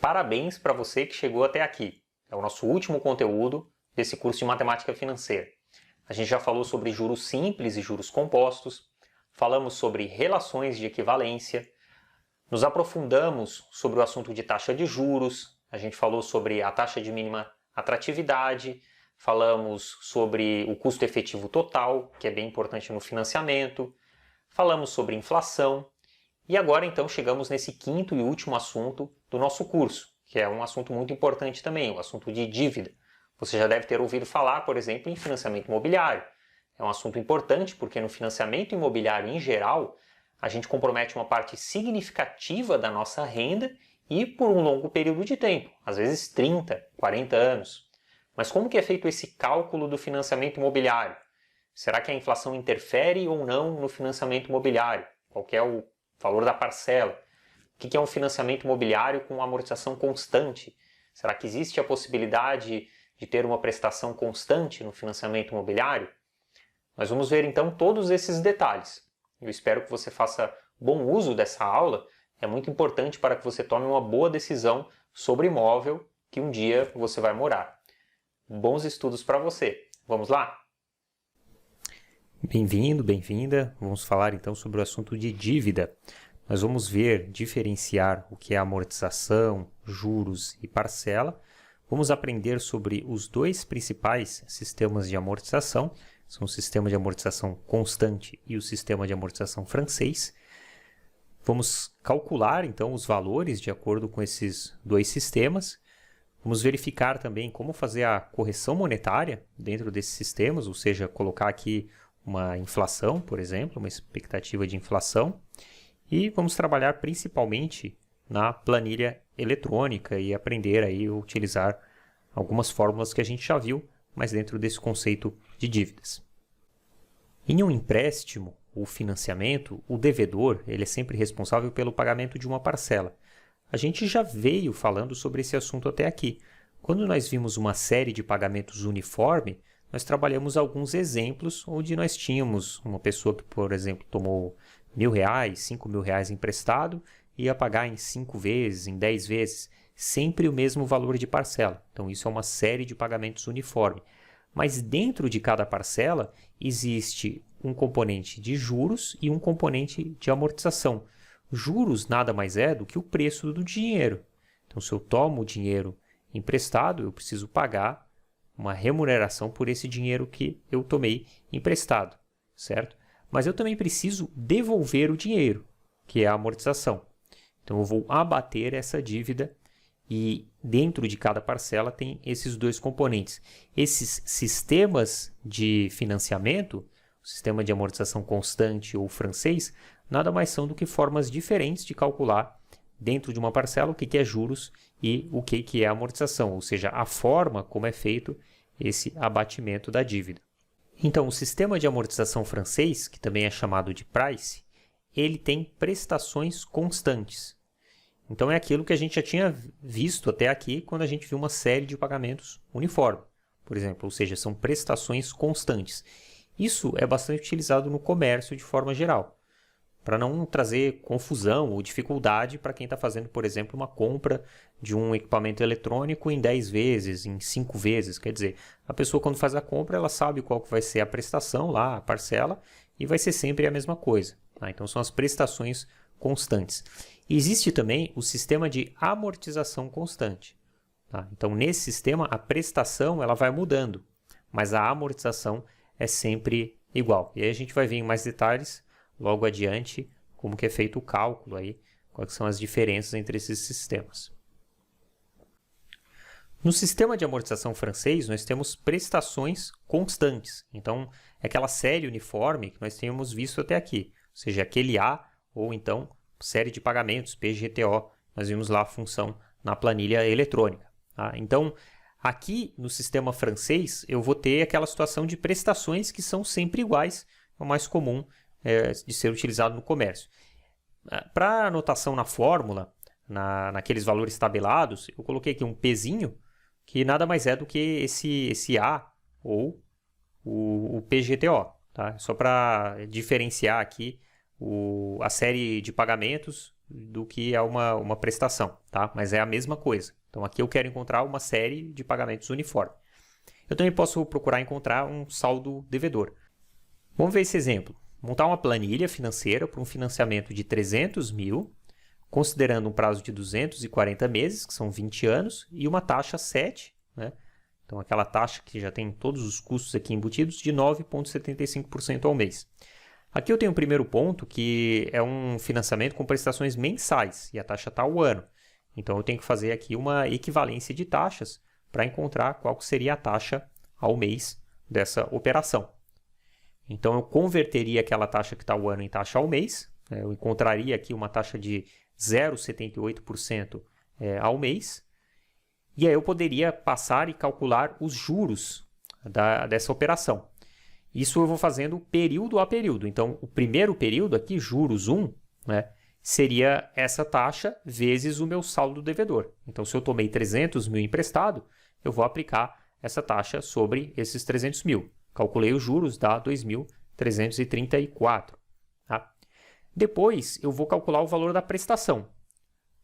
Parabéns para você que chegou até aqui. É o nosso último conteúdo desse curso de Matemática Financeira. A gente já falou sobre juros simples e juros compostos, falamos sobre relações de equivalência, nos aprofundamos sobre o assunto de taxa de juros, a gente falou sobre a taxa de mínima atratividade, falamos sobre o custo efetivo total, que é bem importante no financiamento, falamos sobre inflação. E agora então chegamos nesse quinto e último assunto do nosso curso, que é um assunto muito importante também, o assunto de dívida. Você já deve ter ouvido falar, por exemplo, em financiamento imobiliário. É um assunto importante porque no financiamento imobiliário em geral, a gente compromete uma parte significativa da nossa renda e por um longo período de tempo, às vezes 30, 40 anos. Mas como que é feito esse cálculo do financiamento imobiliário? Será que a inflação interfere ou não no financiamento imobiliário? Qual que é o valor da parcela? O que é um financiamento imobiliário com amortização constante? Será que existe a possibilidade de ter uma prestação constante no financiamento imobiliário? Nós vamos ver então todos esses detalhes. Eu espero que você faça bom uso dessa aula. É muito importante para que você tome uma boa decisão sobre imóvel que um dia você vai morar. Bons estudos para você. Vamos lá? Bem-vindo, bem-vinda. Vamos falar então sobre o assunto de dívida. Nós vamos ver, diferenciar o que é amortização, juros e parcela. Vamos aprender sobre os dois principais sistemas de amortização. São o sistema de amortização constante e o sistema de amortização francês. Vamos calcular então os valores de acordo com esses dois sistemas. Vamos verificar também como fazer a correção monetária dentro desses sistemas, ou seja, colocar aqui uma inflação, por exemplo, uma expectativa de inflação. E vamos trabalhar principalmente na planilha eletrônica e aprender aí a utilizar algumas fórmulas que a gente já viu, mas dentro desse conceito de dívidas. Em um empréstimo ou financiamento, o devedor ele é sempre responsável pelo pagamento de uma parcela. A gente já veio falando sobre esse assunto até aqui. Quando nós vimos uma série de pagamentos uniforme, nós trabalhamos alguns exemplos onde nós tínhamos uma pessoa que, por exemplo, tomou R$1.000, R$5.000 emprestado e ia pagar em 5 vezes, em 10 vezes, sempre o mesmo valor de parcela. Então, isso é uma série de pagamentos uniforme. Mas dentro de cada parcela existe um componente de juros e um componente de amortização. Juros nada mais é do que o preço do dinheiro. Então, se eu tomo o dinheiro emprestado, eu preciso pagar uma remuneração por esse dinheiro que eu tomei emprestado, certo? Mas eu também preciso devolver o dinheiro, que é a amortização. Então, eu vou abater essa dívida e dentro de cada parcela tem esses dois componentes. Esses sistemas de financiamento, o sistema de amortização constante ou francês, nada mais são do que formas diferentes de calcular dentro de uma parcela o que é juros e o que é amortização, ou seja, a forma como é feito esse abatimento da dívida. Então, o sistema de amortização francês, que também é chamado de price, ele tem prestações constantes. Então, é aquilo que a gente já tinha visto até aqui quando a gente viu uma série de pagamentos uniforme, por exemplo, ou seja, são prestações constantes. Isso é bastante utilizado no comércio de forma geral, para não trazer confusão ou dificuldade para quem está fazendo, por exemplo, uma compra de um equipamento eletrônico em 10 vezes, em 5 vezes. Quer dizer, a pessoa quando faz a compra, ela sabe qual que vai ser a prestação lá, a parcela, e vai ser sempre a mesma coisa. Tá? Então, são as prestações constantes. Existe também o sistema de amortização constante. Tá? Então, nesse sistema, a prestação ela vai mudando, mas a amortização é sempre igual. E aí a gente vai ver em mais detalhes logo adiante como que é feito o cálculo aí, quais são as diferenças entre esses sistemas. No sistema de amortização francês, nós temos prestações constantes. Então, é aquela série uniforme que nós temos visto até aqui, ou seja, aquele A ou então série de pagamentos, PGTO. Nós vimos lá a função na planilha eletrônica. Tá? Então, aqui no sistema francês, eu vou ter aquela situação de prestações que são sempre iguais, é o mais comum de ser utilizado no comércio. Para anotação na fórmula, naqueles valores tabelados, eu coloquei aqui um Pzinho, que nada mais é do que esse A ou o PGTO. tá? Só para diferenciar aqui a série de pagamentos do que é uma prestação, tá? Mas é a mesma coisa. Então aqui eu quero encontrar uma série de pagamentos uniforme. Eu também posso procurar encontrar um saldo devedor. Vamos ver esse exemplo. Montar uma planilha financeira para um financiamento de 300 mil, considerando um prazo de 240 meses, que são 20 anos, e uma taxa 7, né? Então aquela taxa que já tem todos os custos aqui embutidos, de 9,75% ao mês. Aqui eu tenho o primeiro ponto, que é um financiamento com prestações mensais, e a taxa está ao ano. Então eu tenho que fazer aqui uma equivalência de taxas para encontrar qual seria a taxa ao mês dessa operação. Então eu converteria aquela taxa que está ao ano em taxa ao mês, eu encontraria aqui uma taxa de 0,78% ao mês, e aí eu poderia passar e calcular os juros dessa operação. Isso eu vou fazendo período a período. Então, o primeiro período aqui, juros 1, né, seria essa taxa vezes o meu saldo devedor. Então, se eu tomei 300 mil emprestado, eu vou aplicar essa taxa sobre esses 300 mil. Calculei os juros, dá 2.334. Tá? Depois, eu vou calcular o valor da prestação.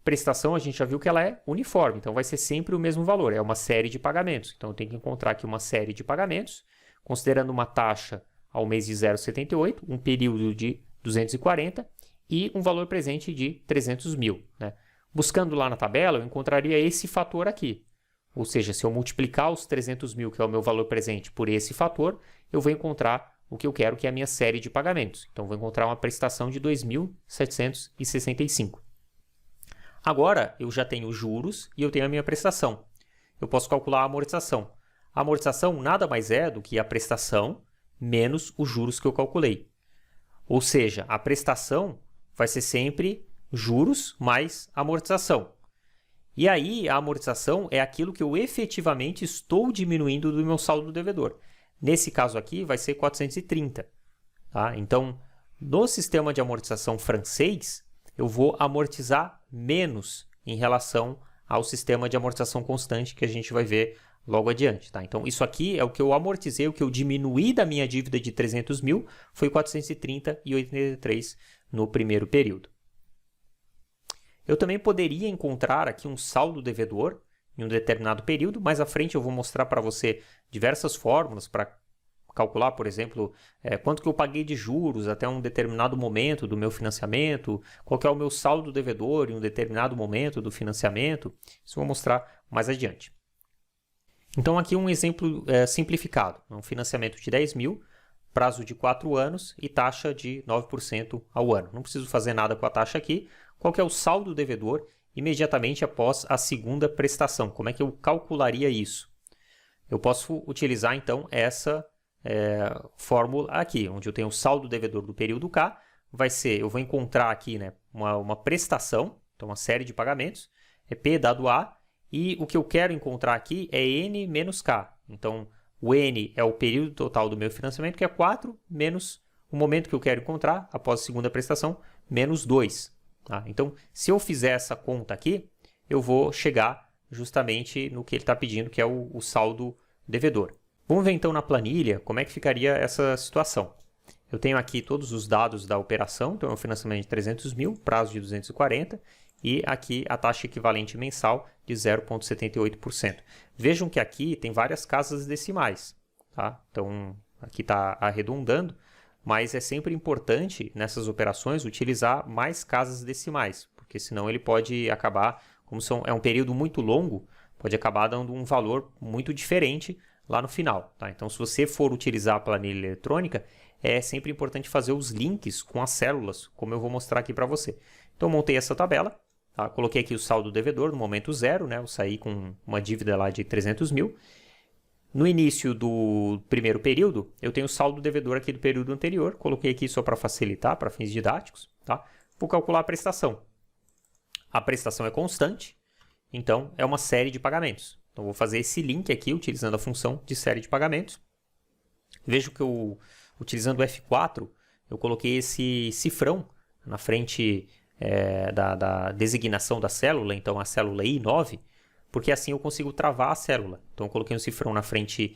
Prestação, a gente já viu que ela é uniforme, então vai ser sempre o mesmo valor, é uma série de pagamentos. Então, eu tenho que encontrar aqui uma série de pagamentos, considerando uma taxa ao mês de 0,78, um período de 240 e um valor presente de 300 mil. Né? Buscando lá na tabela, eu encontraria esse fator aqui. Ou seja, se eu multiplicar os 300 mil, que é o meu valor presente, por esse fator, eu vou encontrar o que eu quero, que é a minha série de pagamentos. Então, vou encontrar uma prestação de 2.765. Agora, eu já tenho juros e eu tenho a minha prestação. Eu posso calcular a amortização. A amortização nada mais é do que a prestação menos os juros que eu calculei. Ou seja, a prestação vai ser sempre juros mais amortização. E aí, a amortização é aquilo que eu efetivamente estou diminuindo do meu saldo devedor. Nesse caso aqui, vai ser 430. Tá? Então, no sistema de amortização francês, eu vou amortizar menos em relação ao sistema de amortização constante que a gente vai ver logo adiante. Tá? Então, isso aqui é o que eu amortizei, o que eu diminuí da minha dívida de 300 mil, foi 430,83 no primeiro período. Eu também poderia encontrar aqui um saldo devedor em um determinado período. Mais à frente eu vou mostrar para você diversas fórmulas para calcular, por exemplo, quanto que eu paguei de juros até um determinado momento do meu financiamento, qual que é o meu saldo devedor em um determinado momento do financiamento. Isso eu vou mostrar mais adiante. Então aqui um exemplo simplificado, um financiamento de 10 mil, prazo de 4 anos e taxa de 9% ao ano. Não preciso fazer nada com a taxa aqui. Qual que é o saldo devedor imediatamente após a segunda prestação? Como é que eu calcularia isso? Eu posso utilizar então essa fórmula aqui, onde eu tenho o saldo devedor do período K, eu vou encontrar aqui, né, uma prestação, então uma série de pagamentos, é P dado A, e o que eu quero encontrar aqui é N menos K. Então, o N é o período total do meu financiamento, que é 4, menos o momento que eu quero encontrar, após a segunda prestação, menos 2. Tá? Então, se eu fizer essa conta aqui, eu vou chegar justamente no que ele está pedindo, que é o saldo devedor. Vamos ver então na planilha como é que ficaria essa situação. Eu tenho aqui todos os dados da operação, então é um financiamento de 300 mil, prazo de 240, e aqui a taxa equivalente mensal de 0,78%. Vejam que aqui tem várias casas decimais, tá? Então aqui está arredondando, mas é sempre importante nessas operações utilizar mais casas decimais, porque senão ele pode acabar, como é um período muito longo, pode acabar dando um valor muito diferente lá no final. Tá? Então, se você for utilizar a planilha eletrônica, é sempre importante fazer os links com as células, como eu vou mostrar aqui para você. Então, eu montei essa tabela, tá? Coloquei aqui o saldo devedor no momento zero, né? Eu saí com uma dívida lá de 300 mil. No início do primeiro período, eu tenho o saldo devedor aqui do período anterior, coloquei aqui só para facilitar, para fins didáticos. Tá? Vou calcular a prestação. A prestação é constante, então é uma série de pagamentos. Então, vou fazer esse link aqui, utilizando a função de série de pagamentos. Vejo que utilizando o F4, eu coloquei esse cifrão na frente da designação da célula, então a célula I9, porque assim eu consigo travar a célula. Então, eu coloquei um cifrão na frente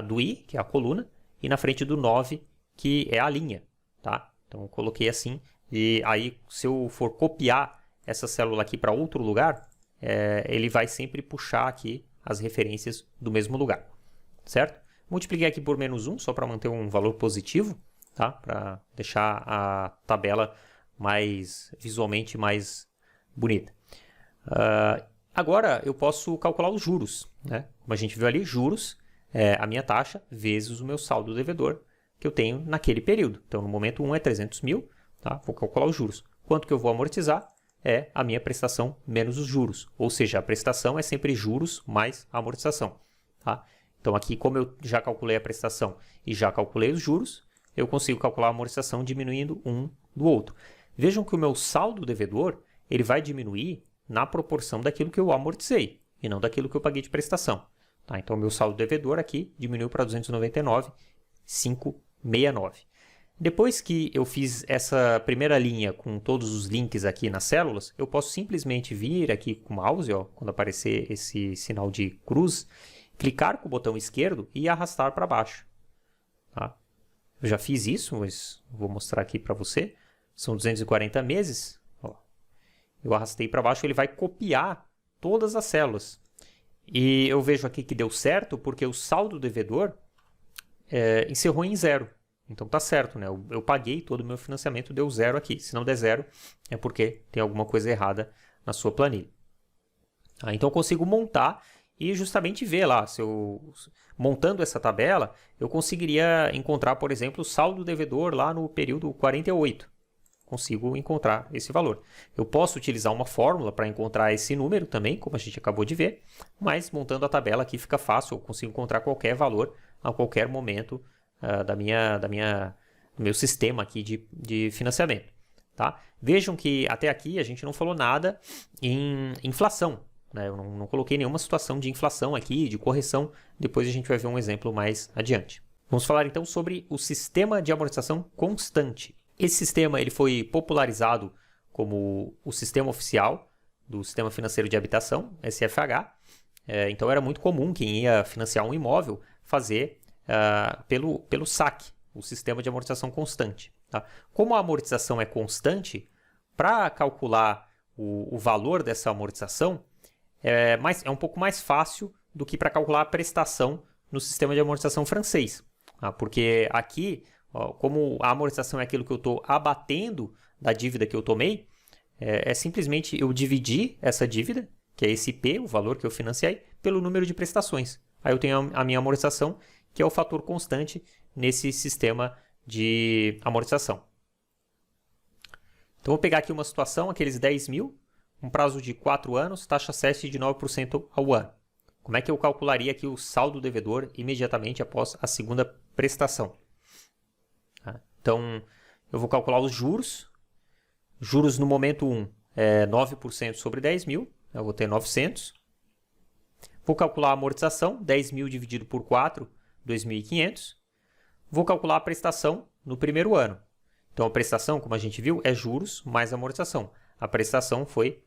do I, que é a coluna, e na frente do 9, que é a linha, tá? Então, eu coloquei assim, e aí, se eu for copiar essa célula aqui para outro lugar, ele vai sempre puxar aqui as referências do mesmo lugar, certo? Multipliquei aqui por -1, só para manter um valor positivo, tá? Para deixar a tabela visualmente mais bonita. Agora, eu posso calcular os juros, né? Como a gente viu ali, juros é a minha taxa vezes o meu saldo devedor que eu tenho naquele período. Então, no momento 1 é 300 mil, tá? Vou calcular os juros. Quanto que eu vou amortizar é a minha prestação menos os juros. Ou seja, a prestação é sempre juros mais a amortização, tá? Então, aqui, como eu já calculei a prestação e já calculei os juros, eu consigo calcular a amortização diminuindo um do outro. Vejam que o meu saldo devedor ele vai diminuir na proporção daquilo que eu amortizei e não daquilo que eu paguei de prestação. Tá? Então, o meu saldo devedor aqui diminuiu para 299,569. Depois que eu fiz essa primeira linha com todos os links aqui nas células, eu posso simplesmente vir aqui com o mouse, ó, quando aparecer esse sinal de cruz, clicar com o botão esquerdo e arrastar para baixo. Tá? Eu já fiz isso, mas vou mostrar aqui para você. São 240 meses. Ó. Eu arrastei para baixo, ele vai copiar todas as células. E eu vejo aqui que deu certo porque o saldo devedor encerrou em 0. Então tá certo, né? Eu paguei todo o meu financiamento, deu 0 aqui. Se não der 0, é porque tem alguma coisa errada na sua planilha. Então eu consigo montar e justamente ver lá, montando essa tabela, eu conseguiria encontrar, por exemplo, o saldo devedor lá no período 48. Consigo encontrar esse valor. Eu posso utilizar uma fórmula para encontrar esse número também, como a gente acabou de ver, mas montando a tabela aqui fica fácil, eu consigo encontrar qualquer valor a qualquer momento do meu sistema aqui de financiamento. Tá? Vejam que até aqui a gente não falou nada em inflação. Né? Eu não coloquei nenhuma situação de inflação aqui, de correção, depois a gente vai ver um exemplo mais adiante. Vamos falar então sobre o sistema de amortização constante. Esse sistema ele foi popularizado como o sistema oficial do Sistema Financeiro de Habitação, SFH. Então era muito comum quem ia financiar um imóvel fazer pelo SAC, o Sistema de Amortização Constante. Tá? Como a amortização é constante, para calcular o valor dessa amortização, é um pouco mais fácil do que para calcular a prestação no sistema de amortização francês. Tá? Porque aqui, como a amortização é aquilo que eu estou abatendo da dívida que eu tomei, simplesmente eu dividir essa dívida, que é esse P, o valor que eu financiei, pelo número de prestações. Aí eu tenho a minha amortização, que é o fator constante nesse sistema de amortização. Então, vou pegar aqui uma situação, aqueles 10 mil, um prazo de 4 anos, taxa 7 de 9% ao ano. Como é que eu calcularia aqui o saldo devedor imediatamente após a segunda prestação? Então, eu vou calcular os juros. Juros no momento 1 é 9% sobre 10 mil, eu vou ter 900. Vou calcular a amortização, 10 mil dividido por 4, 2.500. Vou calcular a prestação no primeiro ano. Então, a prestação, como a gente viu, é juros mais amortização. A prestação foi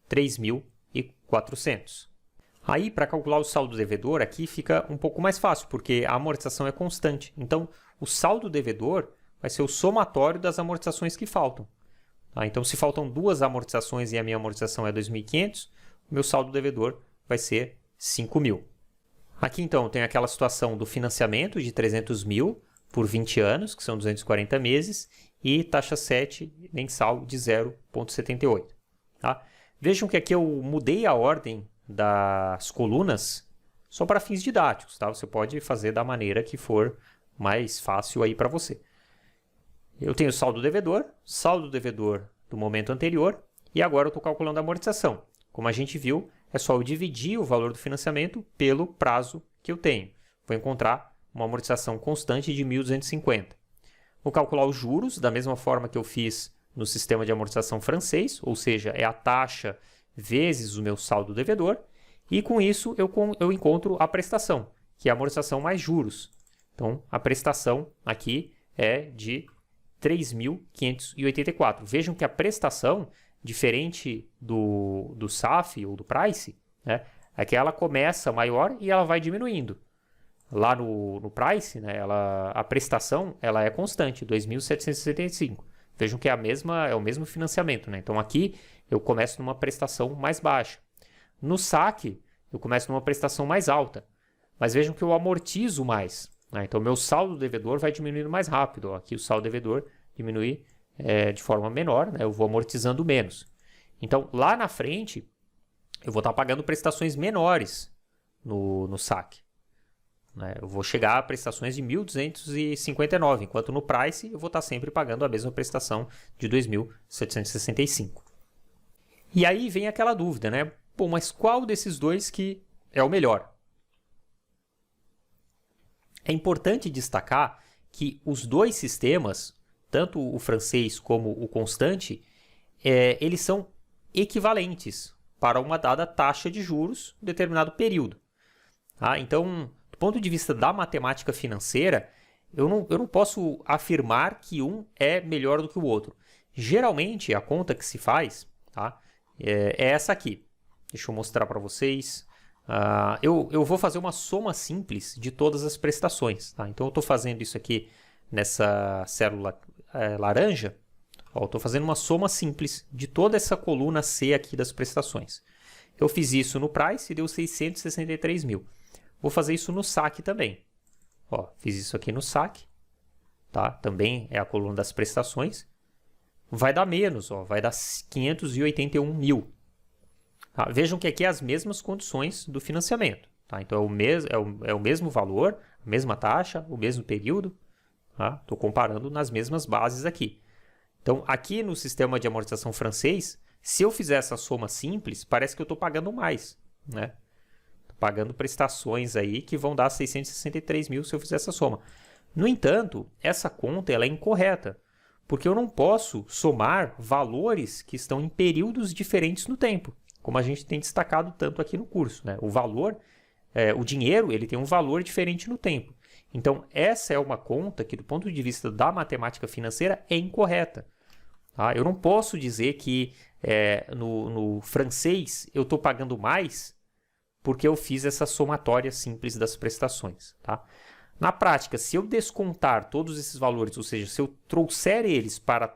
3.400. Aí, para calcular o saldo devedor, aqui fica um pouco mais fácil, porque a amortização é constante. Então, o saldo devedor vai ser o somatório das amortizações que faltam. Então, se faltam 2 amortizações e a minha amortização é 2.500, o meu saldo devedor vai ser 5.000. Aqui, então, tem aquela situação do financiamento de 300 mil por 20 anos, que são 240 meses, e taxa 7 mensal de 0,78. Tá? Vejam que aqui eu mudei a ordem das colunas só para fins didáticos. Tá? Você pode fazer da maneira que for mais fácil aí para você. Eu tenho saldo devedor do momento anterior, e agora eu estou calculando a amortização. Como a gente viu, é só eu dividir o valor do financiamento pelo prazo que eu tenho. Vou encontrar uma amortização constante de 1.250. Vou calcular os juros da mesma forma que eu fiz no sistema de amortização francês, ou seja, é a taxa vezes o meu saldo devedor, e com isso eu encontro a prestação, que é a amortização mais juros. Então, a prestação aqui é de 3.584. Vejam que a prestação, diferente do SAF ou do Price, né, é que ela começa maior e ela vai diminuindo. lá no price, né, a prestação ela é constante, 2.765. Vejam que é o mesmo financiamento, né? Então aqui eu começo numa prestação mais baixa. No saque, eu começo numa prestação mais alta. Mas vejam que eu amortizo mais, né? Então meu saldo devedor vai diminuindo mais rápido. Ó. Aqui o saldo devedor diminui de forma menor, né? Eu vou amortizando menos. Então lá na frente, eu vou estar pagando prestações menores no saque. Eu vou chegar a prestações de 1.259, enquanto no price eu vou estar sempre pagando a mesma prestação de 2.765. E aí vem aquela dúvida, né? Bom, mas qual desses dois que é o melhor? É importante destacar que os dois sistemas, tanto o francês como o constante, eles são equivalentes para uma dada taxa de juros em determinado período. Tá? Então, do ponto de vista da matemática financeira, eu não posso afirmar que um é melhor do que o outro. Geralmente, a conta que se faz, tá, é essa aqui. Deixa eu mostrar para vocês. Eu vou fazer uma soma simples de todas as prestações. Tá? Então, eu estou fazendo isso aqui nessa célula laranja. Estou fazendo uma soma simples de toda essa coluna C aqui das prestações. Eu fiz isso no price e deu 663 mil. Vou fazer isso no saque também. Fiz isso aqui no saque. Tá? Também é a coluna das prestações. Vai dar menos, vai dar 581 mil. Tá? Vejam que aqui é as mesmas condições do financiamento. Tá? Então é o mesmo valor, a mesma taxa, o mesmo período. Estou comparando nas mesmas bases aqui. Então aqui no sistema de amortização francês, se eu fizer essa soma simples, parece que eu estou pagando mais. Né? Estou pagando prestações aí que vão dar 663 mil se eu fizer essa soma. No entanto, essa conta ela é incorreta, porque eu não posso somar valores que estão em períodos diferentes no tempo, como a gente tem destacado tanto aqui no curso. Né? O valor, o dinheiro, ele tem um valor diferente no tempo. Então, essa é uma conta que, do ponto de vista da matemática financeira, é incorreta. Tá? Eu não posso dizer que no francês eu estou pagando mais porque eu fiz essa somatória simples das prestações. Tá? Na prática, se eu descontar todos esses valores, ou seja, se eu trouxer eles para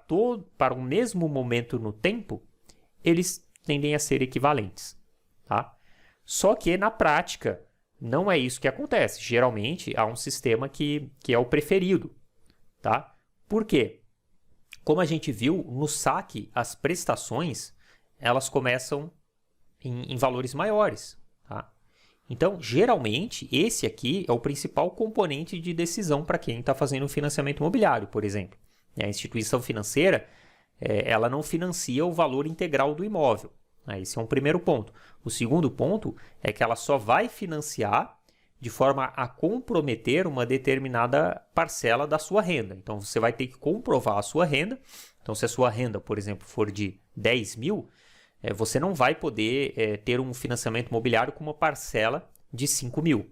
o mesmo momento no tempo, eles tendem a ser equivalentes. Tá? Só que na prática, não é isso que acontece. Geralmente, há um sistema que é o preferido. Tá? Por quê? Como a gente viu, no saque, as prestações elas começam em valores maiores. Tá? Então, geralmente, esse aqui é o principal componente de decisão para quem está fazendo um financiamento imobiliário, por exemplo. A instituição financeira ela não financia o valor integral do imóvel. Esse é um primeiro ponto. O segundo ponto é que ela só vai financiar de forma a comprometer uma determinada parcela da sua renda. Então, você vai ter que comprovar a sua renda. Então, se a sua renda, por exemplo, for de 10 mil, você não vai poder ter um financiamento imobiliário com uma parcela de 5 mil.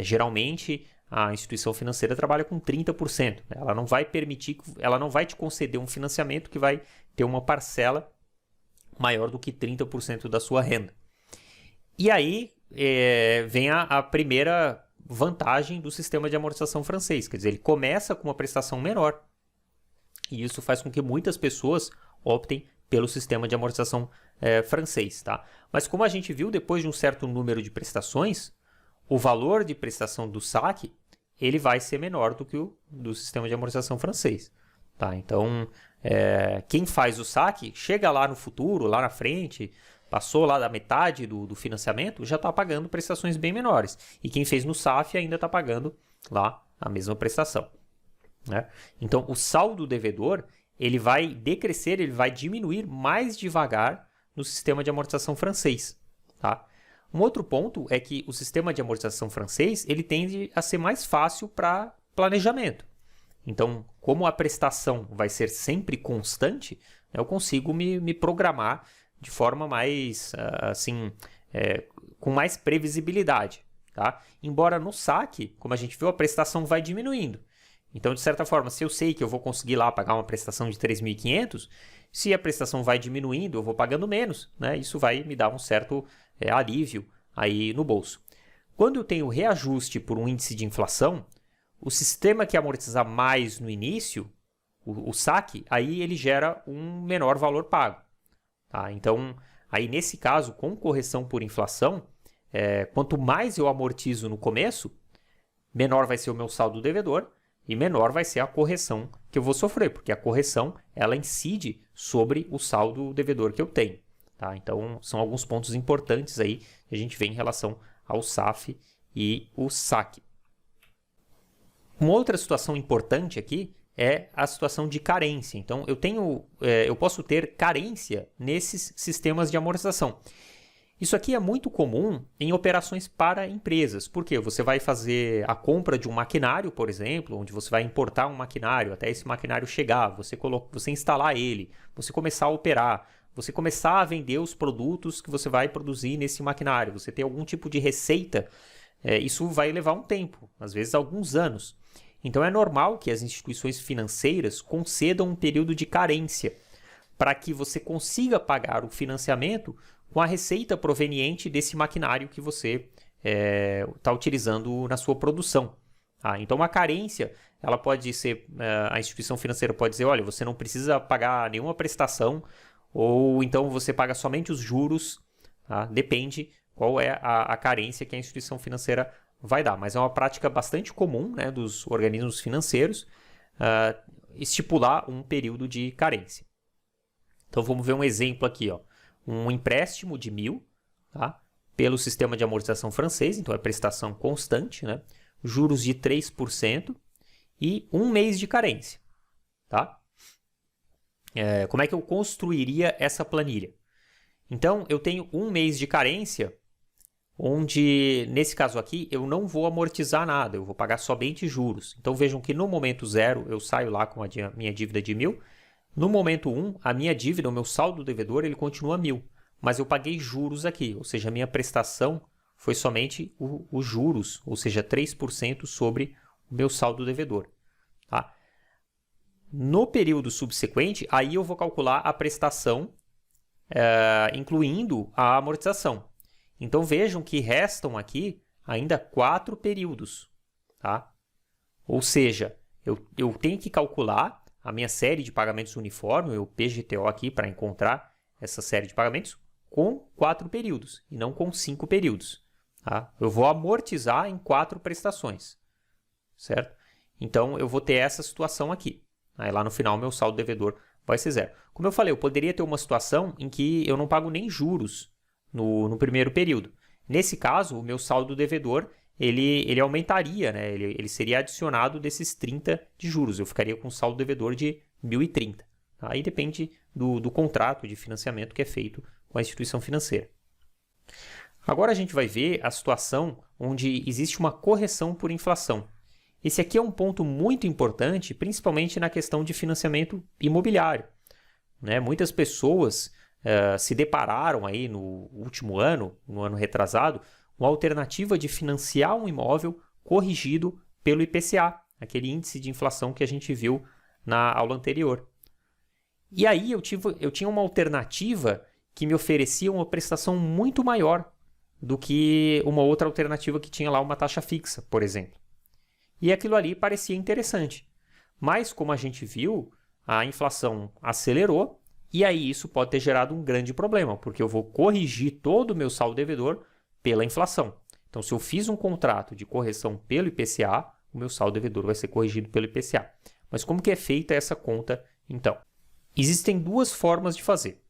Geralmente, a instituição financeira trabalha com 30%. Ela não vai permitir, ela não vai te conceder um financiamento que vai ter uma parcela maior do que 30% da sua renda. E aí vem a primeira vantagem do sistema de amortização francês. Quer dizer, ele começa com uma prestação menor. E isso faz com que muitas pessoas optem pelo sistema de amortização francês. Tá? Mas como a gente viu, depois de um certo número de prestações, o valor de prestação do saque ele vai ser menor do que o do sistema de amortização francês. Tá? Então, quem faz o saque, chega lá no futuro, lá na frente, passou lá da metade do financiamento, já está pagando prestações bem menores. E quem fez no SAF ainda está pagando lá a mesma prestação. Né? Então, o saldo devedor ele vai decrescer, ele vai diminuir mais devagar no sistema de amortização francês. Tá? Um outro ponto é que o sistema de amortização francês ele tende a ser mais fácil para planejamento. Então, como a prestação vai ser sempre constante, eu consigo me programar de forma mais, com mais previsibilidade. Tá? Embora no saque, como a gente viu, a prestação vai diminuindo. Então, de certa forma, se eu sei que eu vou conseguir lá pagar uma prestação de 3.500, se a prestação vai diminuindo, eu vou pagando menos. Né? Isso vai me dar um certo alívio aí no bolso. Quando eu tenho reajuste por um índice de inflação, o sistema que amortizar mais no início, o saque, aí ele gera um menor valor pago. Tá? Então, aí nesse caso, com correção por inflação, quanto mais eu amortizo no começo, menor vai ser o meu saldo devedor e menor vai ser a correção que eu vou sofrer, porque a correção ela incide sobre o saldo devedor que eu tenho. Tá? Então, são alguns pontos importantes aí que a gente vê em relação ao SAF e o saque. Uma outra situação importante aqui é a situação de carência. Então, eu posso ter carência nesses sistemas de amortização. Isso aqui é muito comum em operações para empresas, porque você vai fazer a compra de um maquinário, por exemplo, onde você vai importar um maquinário até esse maquinário chegar, você instalar ele, você começar a operar, você começar a vender os produtos que você vai produzir nesse maquinário, você ter algum tipo de receita, isso vai levar um tempo, às vezes alguns anos. Então é normal que as instituições financeiras concedam um período de carência para que você consiga pagar o financiamento com a receita proveniente desse maquinário que você está utilizando na sua produção. Tá? Então a carência, ela pode ser, a instituição financeira pode dizer, olha, você não precisa pagar nenhuma prestação, ou então você paga somente os juros, tá? Depende qual é a carência que a instituição financeira vai dar, mas é uma prática bastante comum, né, dos organismos financeiros estipular um período de carência. Então vamos ver um exemplo aqui, ó. Um empréstimo de 1.000, tá, pelo sistema de amortização francês, então é prestação constante, né, juros de 3% e 1 mês de carência. Tá? Como é que eu construiria essa planilha? Então eu tenho 1 mês de carência, onde, nesse caso aqui, eu não vou amortizar nada, eu vou pagar somente juros. Então, vejam que no momento 0, eu saio lá com a minha dívida de 1.000. No momento 1, a minha dívida, o meu saldo devedor, ele continua 1.000. Mas eu paguei juros aqui, ou seja, a minha prestação foi somente os juros, ou seja, 3% sobre o meu saldo devedor. Tá? No período subsequente, aí eu vou calcular a prestação, incluindo a amortização. Então, vejam que restam aqui ainda 4 períodos. Tá? Ou seja, eu tenho que calcular a minha série de pagamentos uniforme, o PGTO aqui, para encontrar essa série de pagamentos, com 4 períodos, e não com 5 períodos. Tá? Eu vou amortizar em 4 prestações. Certo? Então, eu vou ter essa situação aqui. Aí, lá no final, meu saldo devedor vai ser 0. Como eu falei, eu poderia ter uma situação em que eu não pago nem juros no primeiro período. Nesse caso, o meu saldo devedor ele aumentaria, né? Ele seria adicionado desses 30 de juros. Eu ficaria com um saldo devedor de 1.030. Aí depende do contrato de financiamento que é feito com a instituição financeira. Agora a gente vai ver a situação onde existe uma correção por inflação. Esse aqui é um ponto muito importante, principalmente na questão de financiamento imobiliário. Né? Muitas pessoas se depararam aí no último ano, no ano retrasado, com a alternativa de financiar um imóvel corrigido pelo IPCA, aquele índice de inflação que a gente viu na aula anterior. E aí eu tinha uma alternativa que me oferecia uma prestação muito maior do que uma outra alternativa que tinha lá uma taxa fixa, por exemplo. E aquilo ali parecia interessante. Mas, como a gente viu, a inflação acelerou e aí isso pode ter gerado um grande problema, porque eu vou corrigir todo o meu saldo devedor pela inflação. Então, se eu fiz um contrato de correção pelo IPCA, o meu saldo devedor vai ser corrigido pelo IPCA. Mas como que é feita essa conta, então? Existem 2 formas de fazer.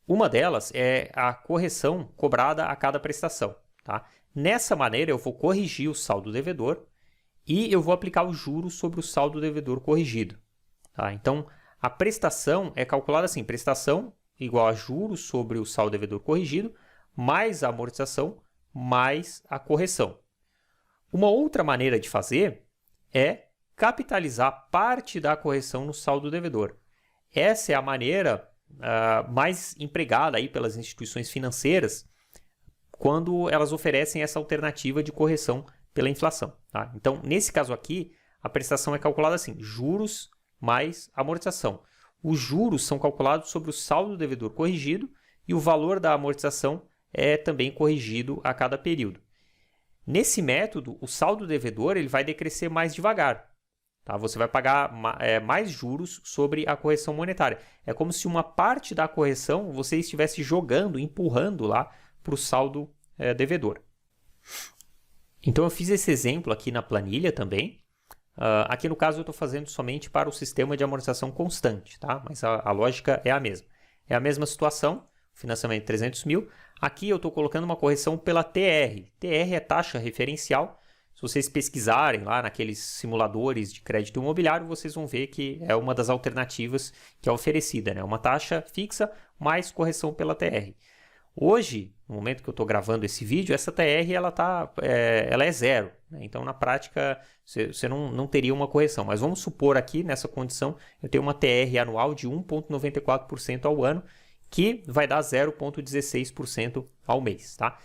Uma delas é a correção cobrada a cada prestação. Tá? Nessa maneira, eu vou corrigir o saldo devedor e eu vou aplicar os juros sobre o saldo devedor corrigido. Tá? Então, a prestação é calculada assim, prestação igual a juros sobre o saldo devedor corrigido, mais a amortização, mais a correção. Uma outra maneira de fazer é capitalizar parte da correção no saldo devedor. Essa é a maneira mais empregada aí pelas instituições financeiras quando elas oferecem essa alternativa de correção pela inflação. Tá? Então, nesse caso aqui, a prestação é calculada assim, juros mais amortização. Os juros são calculados sobre o saldo devedor corrigido e o valor da amortização é também corrigido a cada período. Nesse método, o saldo devedor ele vai decrescer mais devagar. Tá? Você vai pagar mais juros sobre a correção monetária. É como se uma parte da correção você estivesse jogando, empurrando lá para o saldo devedor. Então, eu fiz esse exemplo aqui na planilha também. Aqui no caso eu estou fazendo somente para o sistema de amortização constante, tá? Mas a lógica é a mesma. É a mesma situação, financiamento de 300 mil. Aqui eu estou colocando uma correção pela TR. TR é taxa referencial. Se vocês pesquisarem lá naqueles simuladores de crédito imobiliário, vocês vão ver que é uma das alternativas que é oferecida, né? Uma taxa fixa mais correção pela TR. Hoje, no momento que eu estou gravando esse vídeo, essa TR ela é zero. Né? Então, na prática, você não teria uma correção. Mas vamos supor aqui, nessa condição, eu tenho uma TR anual de 1,94% ao ano, que vai dar 0,16% ao mês. Tá?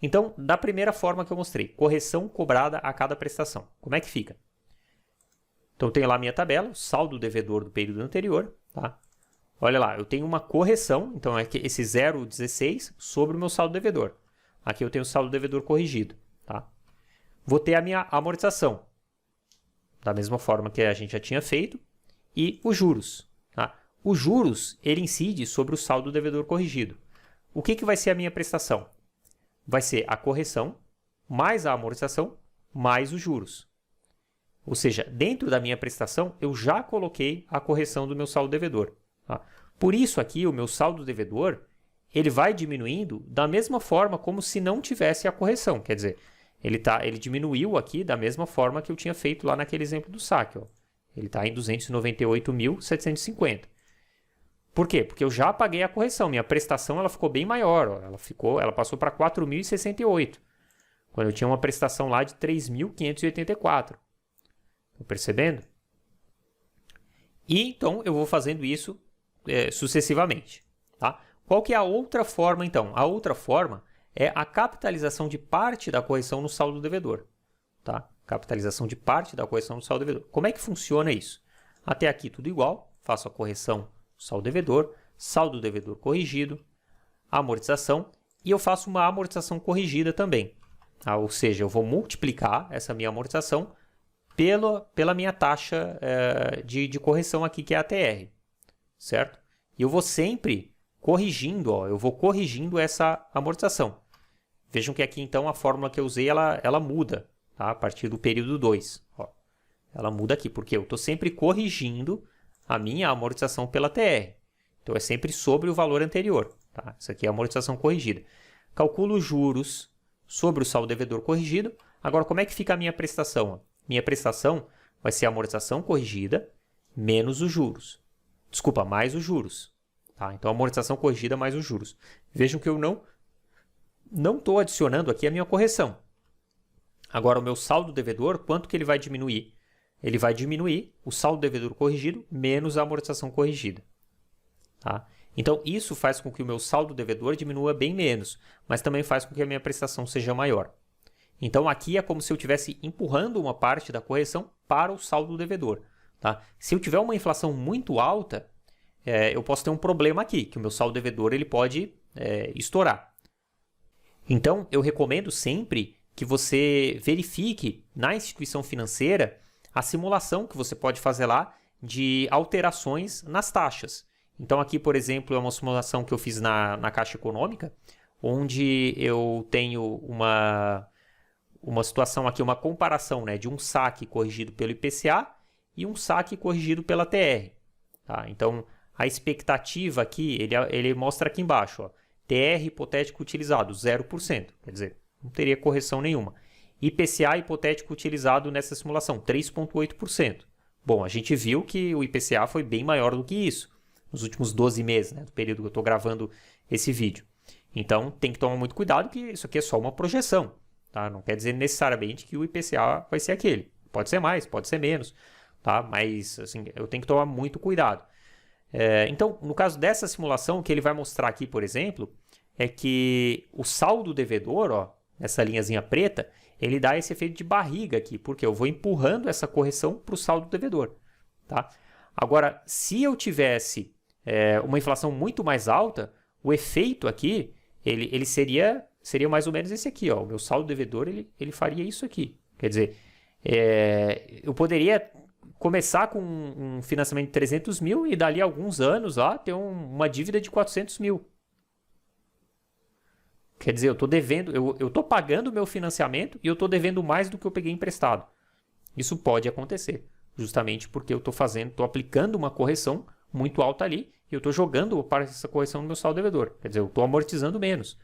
Então, da primeira forma que eu mostrei, correção cobrada a cada prestação. Como é que fica? Então, eu tenho lá a minha tabela, o saldo devedor do período anterior. Tá? Olha lá, eu tenho uma correção, então é esse 0,16 sobre o meu saldo devedor. Aqui eu tenho o saldo devedor corrigido. Tá? Vou ter a minha amortização, da mesma forma que a gente já tinha feito, e os juros. Tá? Os juros, ele incide sobre o saldo devedor corrigido. O que vai ser a minha prestação? Vai ser a correção, mais a amortização, mais os juros. Ou seja, dentro da minha prestação, eu já coloquei a correção do meu saldo devedor. Tá? Por isso aqui, o meu saldo devedor, ele vai diminuindo da mesma forma como se não tivesse a correção. Quer dizer, ele diminuiu aqui da mesma forma que eu tinha feito lá naquele exemplo do saque. Ó. Ele está em 298.750. Por quê? Porque eu já paguei a correção. Minha prestação ela ficou bem maior. Ó. Ela passou para 4.068. Quando eu tinha uma prestação lá de 3.584. Estão percebendo? E então eu vou fazendo isso sucessivamente. Tá? Qual que é a outra forma então? A outra forma é a capitalização de parte da correção no saldo devedor. Tá? Capitalização de parte da correção no saldo devedor. Como é que funciona isso? Até aqui tudo igual. Faço a correção do saldo devedor corrigido, amortização e eu faço uma amortização corrigida também. Tá? Ou seja, eu vou multiplicar essa minha amortização pela minha taxa de correção aqui, que é a TR, certo? E eu vou sempre corrigindo, ó, eu vou corrigindo essa amortização. Vejam que aqui, então, a fórmula que eu usei, ela muda, tá? A partir do período 2. Ó. Ela muda aqui, porque eu estou sempre corrigindo a minha amortização pela TR. Então, é sempre sobre o valor anterior. Tá? Isso aqui é a amortização corrigida. Calculo os juros sobre o saldo devedor corrigido. Agora, como é que fica a minha prestação? Ó? Minha prestação vai ser a amortização corrigida menos os juros. Desculpa, mais os juros. Tá? Então, a amortização corrigida mais os juros. Vejam que eu não estou adicionando aqui a minha correção. Agora, o meu saldo devedor, quanto que ele vai diminuir? Ele vai diminuir o saldo devedor corrigido menos a amortização corrigida. Tá? Então, isso faz com que o meu saldo devedor diminua bem menos, mas também faz com que a minha prestação seja maior. Então, aqui é como se eu estivesse empurrando uma parte da correção para o saldo devedor. Tá? Se eu tiver uma inflação muito alta, eu posso ter um problema aqui, que o meu saldo devedor ele pode estourar. Então, eu recomendo sempre que você verifique na instituição financeira a simulação que você pode fazer lá de alterações nas taxas. Então, aqui, por exemplo, é uma simulação que eu fiz na Caixa Econômica, onde eu tenho uma situação aqui, uma comparação, né, de um saque corrigido pelo IPCA e um saque corrigido pela TR. Tá? Então, a expectativa aqui, ele mostra aqui embaixo, ó, TR hipotético utilizado, 0%, quer dizer, não teria correção nenhuma. IPCA hipotético utilizado nessa simulação, 3,8%. Bom, a gente viu que o IPCA foi bem maior do que isso, nos últimos 12 meses, né, do período que eu estou gravando esse vídeo. Então, tem que tomar muito cuidado, que isso aqui é só uma projeção. Tá? Não quer dizer necessariamente que o IPCA vai ser aquele. Pode ser mais, pode ser menos. Tá? Mas assim, eu tenho que tomar muito cuidado. Então, no caso dessa simulação, o que ele vai mostrar aqui, por exemplo, é que o saldo devedor, ó, essa linhazinha preta, ele dá esse efeito de barriga aqui, porque eu vou empurrando essa correção para o saldo devedor. Tá? Agora, se eu tivesse uma inflação muito mais alta, o efeito aqui ele seria seria mais ou menos esse aqui, ó. O meu saldo devedor, ele faria isso aqui. Quer dizer, eu poderia começar com um financiamento de 300 mil e dali a alguns anos lá, ter uma dívida de 400 mil. Quer dizer, eu estou devendo, eu estou pagando o meu financiamento e eu estou devendo mais do que eu peguei emprestado. Isso pode acontecer, justamente porque eu estou aplicando uma correção muito alta ali e eu estou jogando para essa correção no meu saldo devedor. Quer dizer, eu estou amortizando menos,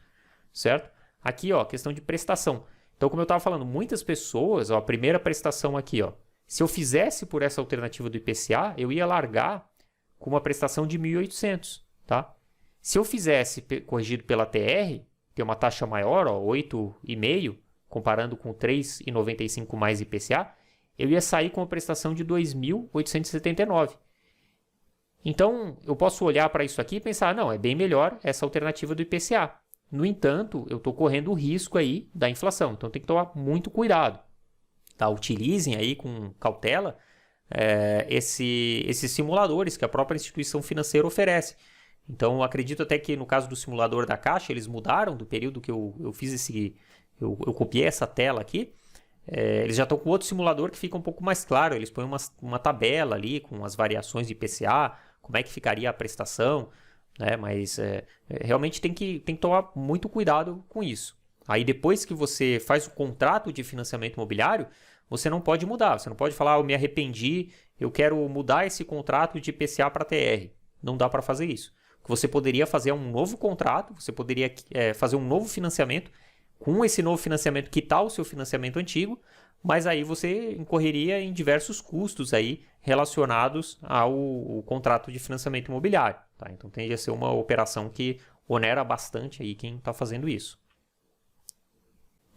certo? Aqui, ó, questão de prestação. Então, como eu estava falando, muitas pessoas, ó, a primeira prestação aqui, ó, se eu fizesse por essa alternativa do IPCA, eu ia largar com uma prestação de 1.800, tá? Se eu fizesse corrigido pela TR, tem uma taxa maior, ó, 8,5, comparando com 3,95 mais IPCA, eu ia sair com uma prestação de 2.879. Então, eu posso olhar para isso aqui e pensar, não, é bem melhor essa alternativa do IPCA. No entanto, eu estou correndo o risco aí da inflação, então tem que tomar muito cuidado. Tá? Utilizem aí com cautela esses simuladores que a própria instituição financeira oferece. Então, eu acredito até que no caso do simulador da Caixa, eles mudaram do período que eu fiz eu copiei essa tela aqui. Eles já estão com outro simulador que fica um pouco mais claro. Eles põem uma tabela ali com as variações de IPCA, como é que ficaria a prestação, né? Mas realmente tem que tomar muito cuidado com isso. Aí depois que você faz o contrato de financiamento imobiliário, você não pode mudar. Você não pode falar, eu me arrependi, eu quero mudar esse contrato de IPCA para TR. Não dá para fazer isso. O que você poderia fazer é um novo contrato, você poderia fazer um novo financiamento, com esse novo financiamento quitar o seu financiamento antigo, mas aí você incorreria em diversos custos aí relacionados ao contrato de financiamento imobiliário. Tá? Então tende a ser uma operação que onera bastante aí quem está fazendo isso.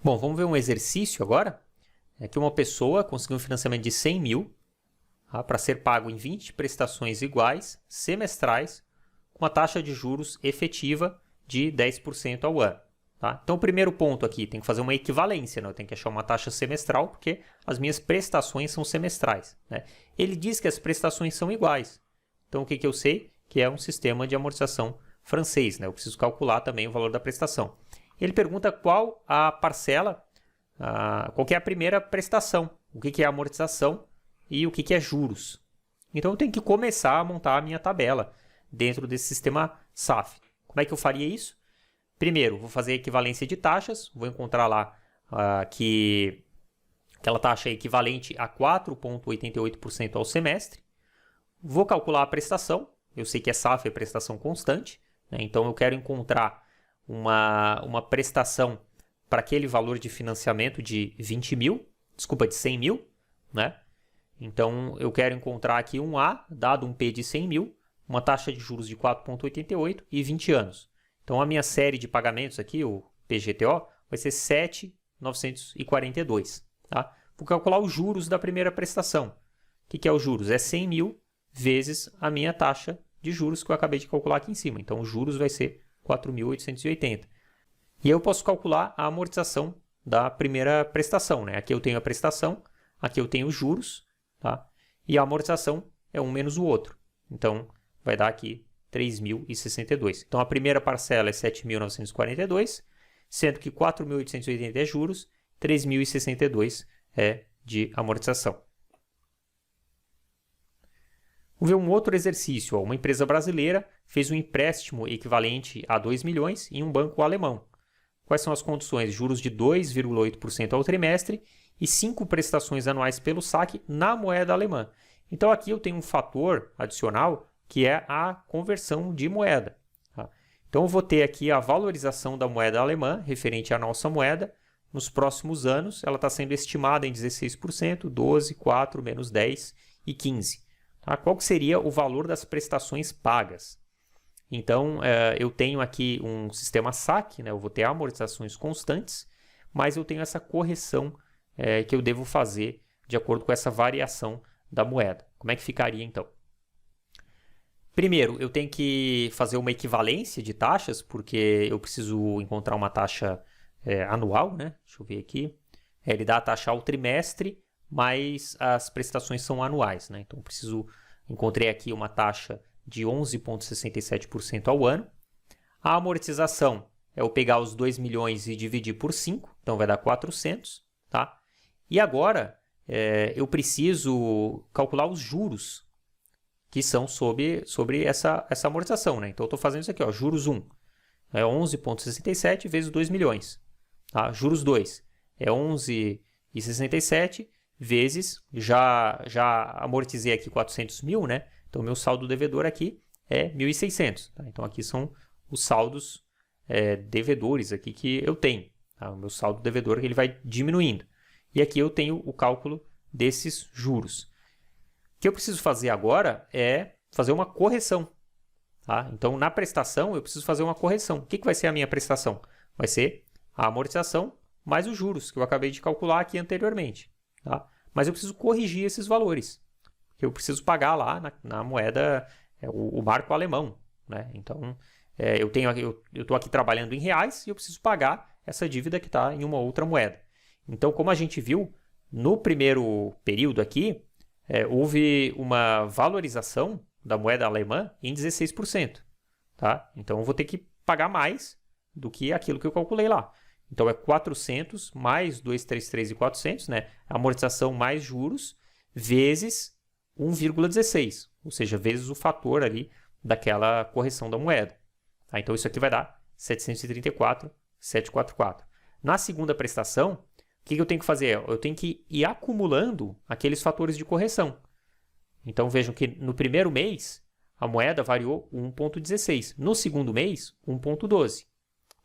Bom, vamos ver um exercício agora. É que uma pessoa conseguiu um financiamento de 100 mil para ser pago em 20 prestações iguais, semestrais, com uma taxa de juros efetiva de 10% ao ano. Tá? Então, o primeiro ponto aqui, tem que fazer uma equivalência, né? Eu tenho que achar uma taxa semestral, porque as minhas prestações são semestrais. Né? Ele diz que as prestações são iguais. Então, o que eu sei? Que é um sistema de amortização francês. Né? Eu preciso calcular também o valor da prestação. Ele pergunta qual a parcela, qual que é a primeira prestação, o que é amortização e o que é juros. Então, eu tenho que começar a montar a minha tabela dentro desse sistema SAF. Como é que eu faria isso? Primeiro, vou fazer a equivalência de taxas, vou encontrar lá que aquela taxa é equivalente a 4,88% ao semestre. Vou calcular a prestação, eu sei que a SAF é prestação constante, né? Então eu quero encontrar uma prestação para aquele valor de financiamento de 100 mil, né? Então eu quero encontrar aqui um A, dado um P de 100 mil, uma taxa de juros de 4,88 e 20 anos. Então, a minha série de pagamentos aqui, o PGTO, vai ser 7.942. Tá? Vou calcular os juros da primeira prestação. O que é os juros? É 100 mil vezes a minha taxa de juros que eu acabei de calcular aqui em cima. Então, os juros vai ser 4.880. E eu posso calcular a amortização da primeira prestação. Né? Aqui eu tenho a prestação, aqui eu tenho os juros, tá? E a amortização é um menos o outro. Então, vai dar aqui 3.062. Então, a primeira parcela é 7.942, sendo que 4.880 é juros, 3.062 é de amortização. Vamos ver um outro exercício. Uma empresa brasileira fez um empréstimo equivalente a 2 milhões em um banco alemão. Quais são as condições? Juros de 2,8% ao trimestre e 5 prestações anuais pelo saque na moeda alemã. Então, aqui eu tenho um fator adicional que é a conversão de moeda. Tá? Então, eu vou ter aqui a valorização da moeda alemã, referente à nossa moeda. Nos próximos anos, ela está sendo estimada em 16%, 12%, 4%, menos 10% e 15%. Tá? Qual que seria o valor das prestações pagas? Então, eu tenho aqui um sistema saque, né? Eu vou ter amortizações constantes, mas eu tenho essa correção que eu devo fazer de acordo com essa variação da moeda. Como é que ficaria, então? Primeiro, eu tenho que fazer uma equivalência de taxas, porque eu preciso encontrar uma taxa anual, né? Deixa eu ver aqui. Ele dá a taxa ao trimestre, mas as prestações são anuais, né? Então, encontrei aqui uma taxa de 11,67% ao ano. A amortização é eu pegar os 2 milhões e dividir por 5, então vai dar 400, tá? E agora, eu preciso calcular os juros que são sobre essa amortização, né? Então, eu estou fazendo isso aqui, ó, juros 1 é 11,67 vezes 2 milhões. Tá? Juros 2 é 11,67 vezes, já amortizei aqui 400 mil, né? Então, meu saldo devedor aqui é 1.600. Tá? Então, aqui são os saldos devedores aqui que eu tenho. Tá? O meu saldo devedor ele vai diminuindo. E aqui eu tenho o cálculo desses juros. O que eu preciso fazer agora é fazer uma correção. Tá? Então, na prestação, eu preciso fazer uma correção. O que vai ser a minha prestação? Vai ser a amortização mais os juros, que eu acabei de calcular aqui anteriormente. Tá? Mas eu preciso corrigir esses valores. Porque eu preciso pagar lá na moeda, o marco alemão. Né? Então, eu estou aqui trabalhando em reais e eu preciso pagar essa dívida que está em uma outra moeda. Então, como a gente viu, no primeiro período aqui, houve uma valorização da moeda alemã em 16%. Tá? Então, eu vou ter que pagar mais do que aquilo que eu calculei lá. Então, é 400 mais 233.400, né? Amortização mais juros, vezes 1,16, ou seja, vezes o fator ali daquela correção da moeda. Tá? Então, isso aqui vai dar 734,744. Na segunda prestação, o que eu tenho que fazer? Eu tenho que ir acumulando aqueles fatores de correção. Então, vejam que no primeiro mês, a moeda variou 1,16. No segundo mês, 1,12.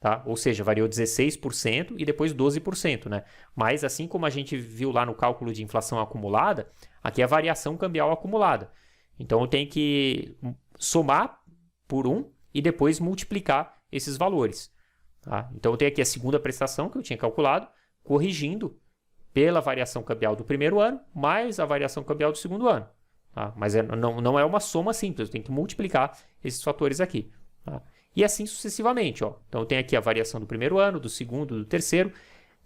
Tá? Ou seja, variou 16% e depois 12%. Né? Mas, assim como a gente viu lá no cálculo de inflação acumulada, aqui é a variação cambial acumulada. Então, eu tenho que somar por 1 e depois multiplicar esses valores. Tá? Então, eu tenho aqui a segunda prestação que eu tinha calculado, corrigindo pela variação cambial do primeiro ano, mais a variação cambial do segundo ano. Tá? Mas não é uma soma simples, eu tenho que multiplicar esses fatores aqui. Tá? E assim sucessivamente. Ó. Então, eu tenho aqui a variação do primeiro ano, do segundo, do terceiro.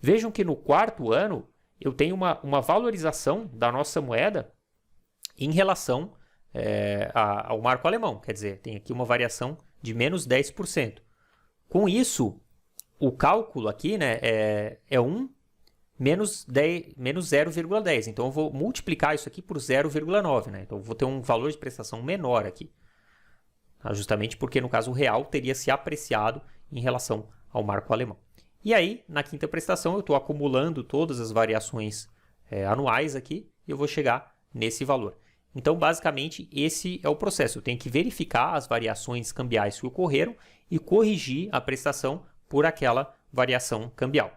Vejam que no quarto ano, eu tenho uma valorização da nossa moeda em relação ao marco alemão. Quer dizer, tem aqui uma variação de menos 10%. Com isso, o cálculo aqui, né, é 1 menos 0,10. Então, eu vou multiplicar isso aqui por 0,9. Né? Então, eu vou ter um valor de prestação menor aqui. Tá? Justamente porque, no caso, o real teria se apreciado em relação ao marco alemão. E aí, na quinta prestação, eu estou acumulando todas as variações anuais aqui e eu vou chegar nesse valor. Então, basicamente, esse é o processo. Eu tenho que verificar as variações cambiais que ocorreram e corrigir a prestação por aquela variação cambial.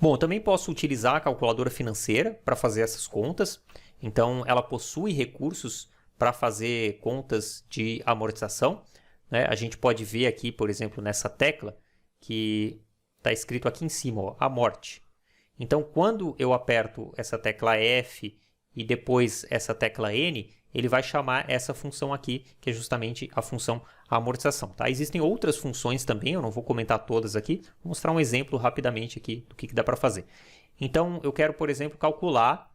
Bom, eu também posso utilizar a calculadora financeira para fazer essas contas. Então, ela possui recursos para fazer contas de amortização. Né? A gente pode ver aqui, por exemplo, nessa tecla, que está escrito aqui em cima, ó, amorte. Então, quando eu aperto essa tecla F e depois essa tecla N, ele vai chamar essa função aqui, que é justamente a função amortização. Tá? Existem outras funções também, eu não vou comentar todas aqui, vou mostrar um exemplo rapidamente aqui do que dá para fazer. Então, eu quero, por exemplo, calcular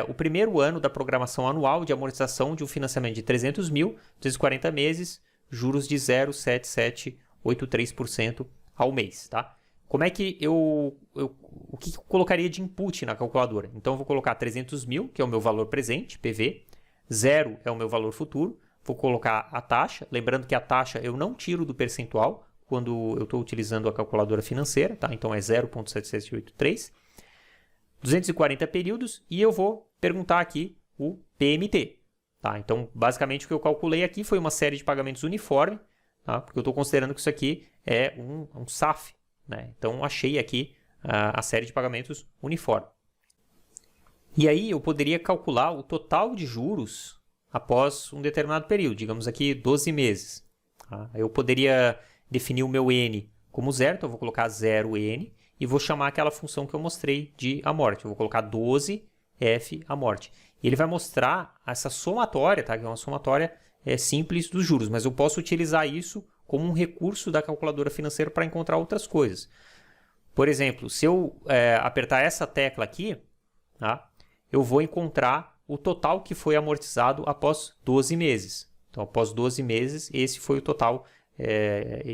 o primeiro ano da programação anual de amortização de um financiamento de 300 mil, 240 meses, juros de 0,7783% ao mês. Tá? Como é que o que eu colocaria de input na calculadora? Então, eu vou colocar 300 mil, que é o meu valor presente, PV, 0 é o meu valor futuro, vou colocar a taxa, lembrando que a taxa eu não tiro do percentual quando eu estou utilizando a calculadora financeira, tá? Então é 0,7783, 240 períodos e eu vou perguntar aqui o PMT. Tá? Então, basicamente o que eu calculei aqui foi uma série de pagamentos uniforme, tá? Porque eu estou considerando que isso aqui é um SAF. Né? Então, achei aqui a série de pagamentos uniforme. E aí eu poderia calcular o total de juros após um determinado período, digamos aqui 12 meses. Tá? Eu poderia definir o meu N como zero, então eu vou colocar 0N e vou chamar aquela função que eu mostrei de amorte. Eu vou colocar 12F amorte. E ele vai mostrar essa somatória, tá? Que é uma somatória simples dos juros, mas eu posso utilizar isso como um recurso da calculadora financeira para encontrar outras coisas. Por exemplo, se eu apertar essa tecla aqui, tá? Eu vou encontrar o total que foi amortizado após 12 meses. Então, após 12 meses, esse foi o total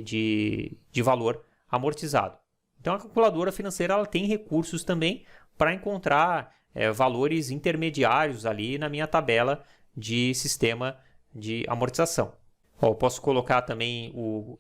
de valor amortizado. Então, a calculadora financeira ela tem recursos também para encontrar valores intermediários ali na minha tabela de sistema de amortização. Eu posso colocar também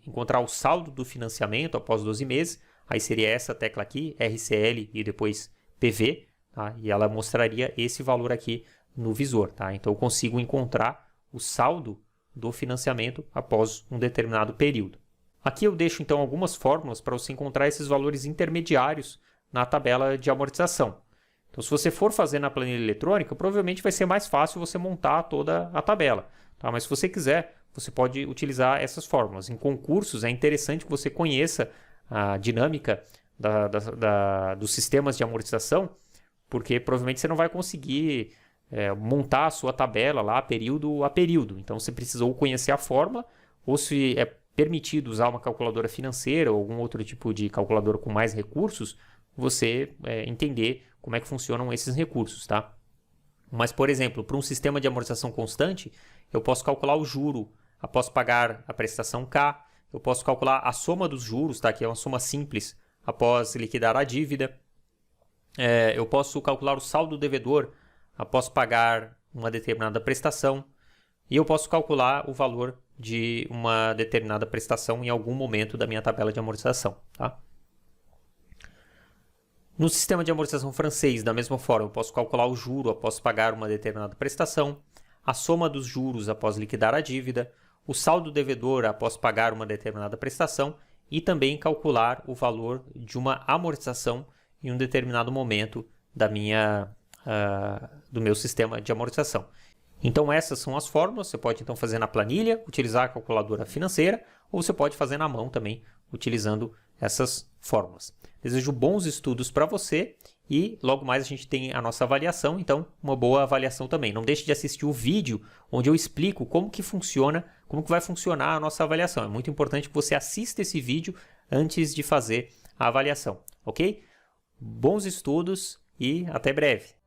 encontrar o saldo do financiamento após 12 meses, aí seria essa tecla aqui, RCL e depois PV, tá? E ela mostraria esse valor aqui no visor. Tá? Então, eu consigo encontrar o saldo do financiamento após um determinado período. Aqui eu deixo então algumas fórmulas para você encontrar esses valores intermediários na tabela de amortização. Então, se você for fazer na planilha eletrônica, provavelmente vai ser mais fácil você montar toda a tabela. Tá? Mas se você quiser, você pode utilizar essas fórmulas. Em concursos, é interessante que você conheça a dinâmica dos sistemas de amortização, porque provavelmente você não vai conseguir montar a sua tabela lá período a período. Então, você precisa ou conhecer a fórmula, ou se é permitido usar uma calculadora financeira ou algum outro tipo de calculadora com mais recursos, você entender como é que funcionam esses recursos, tá? Mas, por exemplo, para um sistema de amortização constante, eu posso calcular o juro após pagar a prestação K, eu posso calcular a soma dos juros, tá? Que é uma soma simples, após liquidar a dívida, eu posso calcular o saldo devedor após pagar uma determinada prestação, e eu posso calcular o valor de uma determinada prestação em algum momento da minha tabela de amortização, tá? No sistema de amortização francês, da mesma forma, eu posso calcular o juro após pagar uma determinada prestação, a soma dos juros após liquidar a dívida, o saldo devedor após pagar uma determinada prestação e também calcular o valor de uma amortização em um determinado momento do meu sistema de amortização. Então, essas são as fórmulas. Você pode então fazer na planilha, utilizar a calculadora financeira, ou você pode fazer na mão também, utilizando essas fórmulas. Desejo bons estudos para você e logo mais a gente tem a nossa avaliação, então uma boa avaliação também. Não deixe de assistir o vídeo onde eu explico como que funciona, como que vai funcionar a nossa avaliação. É muito importante que você assista esse vídeo antes de fazer a avaliação, ok? Bons estudos e até breve!